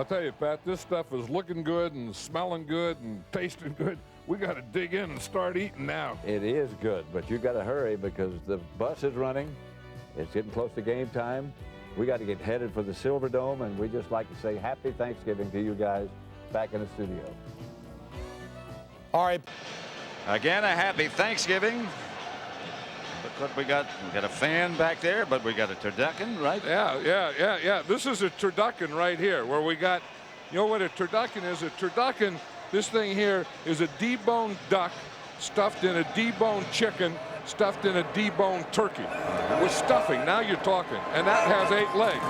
I'll tell you, Pat, this stuff is looking good and smelling good and tasting good. We got to dig in and start eating now. It is good, but you got to hurry because the bus is running. It's getting close to game time. We got to get headed for the Silver Dome, and we just like to say happy Thanksgiving to you guys back in the studio. All right. Again, a happy Thanksgiving. Look what we got. We got a fan back there, but we got a turducken, right? Yeah. This is a turducken right here where we got, you know what a turducken is? A turducken, this thing here is a deboned duck stuffed in a deboned chicken stuffed in a deboned turkey with stuffing. Now you're talking. And that has 8 legs.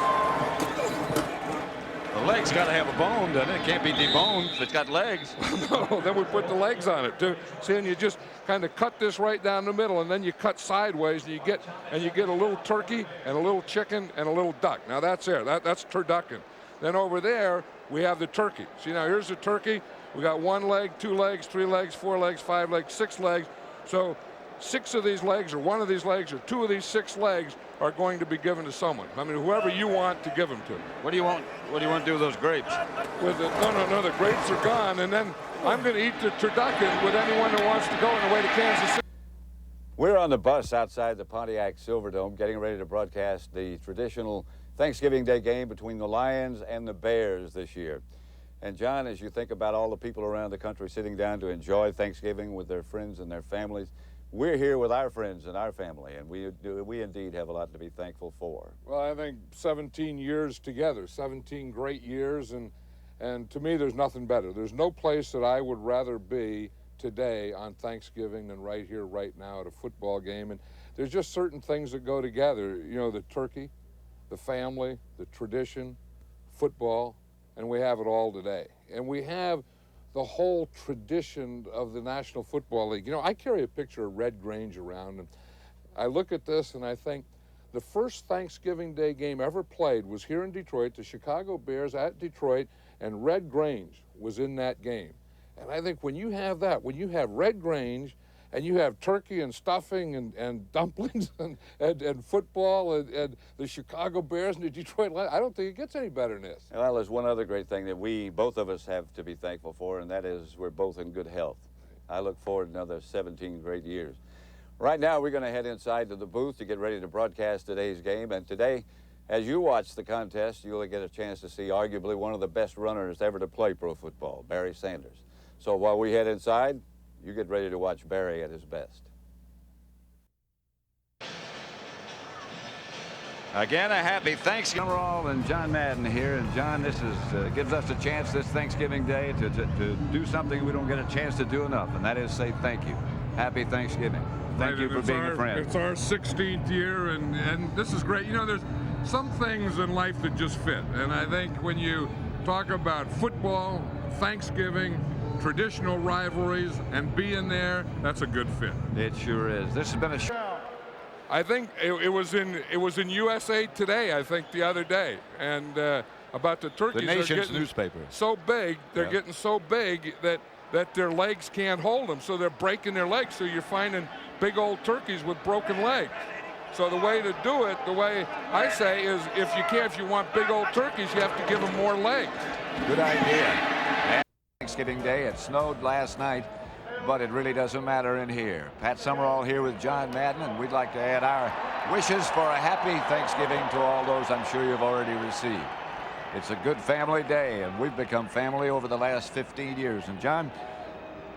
The legs got to have a bone, doesn't it? It can't be deboned if it's got legs. No, then we put the legs on it too. See, and you just kind of cut this right down the middle, and then you cut sideways, and you get a little turkey and a little chicken and a little duck. Now that's there. That's turducken. Then over there we have the turkey. See, now here's the turkey. We got 1 leg, 2 legs, 3 legs, 4 legs, 5 legs, 6 legs. So 6 of these legs, or 1 of these legs, or 2 of these 6 legs are going to be given to someone. I mean, whoever you want to give them to. What do you want? What do you want to do with those grapes? No. The grapes are gone, and then I'm going to eat the turducken with anyone that wants to go on the way to Kansas City. We're on the bus outside the Pontiac Silverdome, getting ready to broadcast the traditional Thanksgiving Day game between the Lions and the Bears this year. And John, as you think about all the people around the country sitting down to enjoy Thanksgiving with their friends and their families, we're here with our friends and our family, and we indeed have a lot to be thankful for. Well, I think 17 years together, 17 great years, and to me there's nothing better. There's no place that I would rather be today on Thanksgiving than right here, right now at a football game. And there's just certain things that go together. You know, the turkey, the family, the tradition, football, and we have it all today. And we have the whole tradition of the National Football League. You know, I carry a picture of Red Grange around, and I look at this and I think the first Thanksgiving Day game ever played was here in Detroit, the Chicago Bears at Detroit, and Red Grange was in that game. And I think when you have that, when you have Red Grange and you have turkey and stuffing and dumplings and football and the Chicago Bears and the Detroit Lions, I don't think it gets any better than this. Well, there's one other great thing that both of us have to be thankful for, and that is we're both in good health. I look forward to another 17 great years. Right now, we're going to head inside to the booth to get ready to broadcast today's game. And today, as you watch the contest, you'll get a chance to see arguably one of the best runners ever to play pro football, Barry Sanders. So while we head inside, you get ready to watch Barry at his best. Again, a happy Thanksgiving. Summerall and John Madden here, and John, this gives us a chance this Thanksgiving Day to do something we don't get a chance to do enough, and that is say thank you. Happy Thanksgiving. Thank you for being a friend. It's our 16th year, and this is great. You know, there's some things in life that just fit, and I think when you talk about football, Thanksgiving, traditional rivalries, and being there, that's a good fit. It sure is. This has been a show. I think it was in USA Today, I think, the other day, and about the turkeys. The Nation's newspaper. So big, they're getting so big that their legs can't hold them, so they're breaking their legs. So you're finding big old turkeys with broken legs. So the way to do it, the way I say, is if you want big old turkeys, you have to give them more legs. Good idea. Thanksgiving Day. It snowed last night, but it really doesn't matter in here. Pat Summerall here with John Madden, and we'd like to add our wishes for a happy Thanksgiving to all those I'm sure you've already received. It's a good family day, and we've become family over the last 15 years. And John,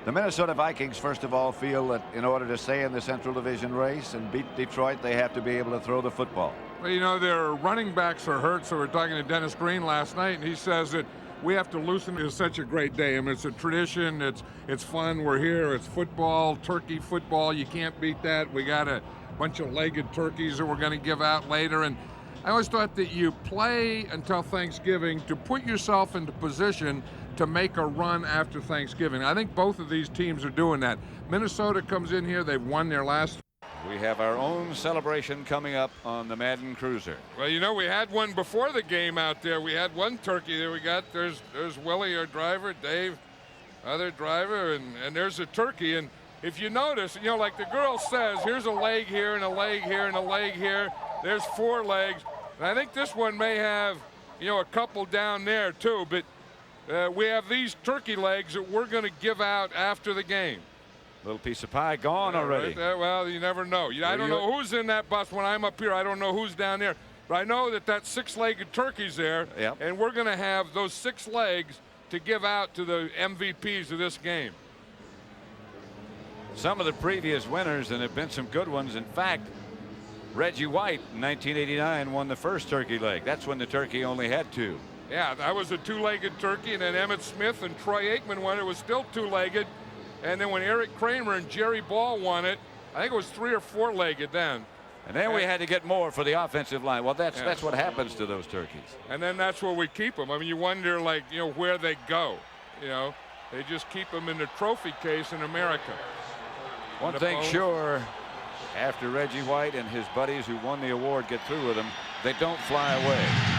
the Minnesota Vikings, first of all, feel that in order to stay in the Central Division race and beat Detroit, they have to be able to throw the football. Well, you know, their running backs are hurt, so we're talking to Dennis Green last night, and he says that we have to loosen. It's such a great day. I mean, it's a tradition. It's fun. We're here. It's football, turkey football. You can't beat that. We got a bunch of legged turkeys that we're going to give out later. And I always thought that you play until Thanksgiving to put yourself into position to make a run after Thanksgiving. I think both of these teams are doing that. Minnesota comes in here. They've won their last. We have our own celebration coming up on the Madden Cruiser. Well, you know, we had one before the game out there. We had one turkey there. There's Willie, our driver, Dave, other driver, and there's a turkey. And if you notice, you know, like the girl says, here's a leg here and a leg here and a leg here. There's 4 legs. And I think this one may have, you know, a couple down there too. But we have these turkey legs that we're going to give out after the game. Little piece of pie gone already. Right? Well, you never know. I don't know who's in that bus when I'm up here. I don't know who's down there. But I know that six-legged turkey's there, yep. And we're going to have those 6 legs to give out to the MVPs of this game. Some of the previous winners, and have been some good ones. In fact, Reggie White in 1989 won the first turkey leg. That's when the turkey only had 2. Yeah, that was a 2-legged turkey, and then Emmett Smith and Troy Aikman won it. It was still 2-legged. And then when Eric Kramer and Jerry Ball won it, I think it was 3 or 4-legged then. And then we had to get more for the offensive line. Well, that's what happens to those turkeys. And then that's where we keep them. I mean, you wonder, like, you know, where they go. You know, they just keep them in the trophy case in America. One thing sure, after Reggie White and his buddies who won the award get through with him, they don't fly away.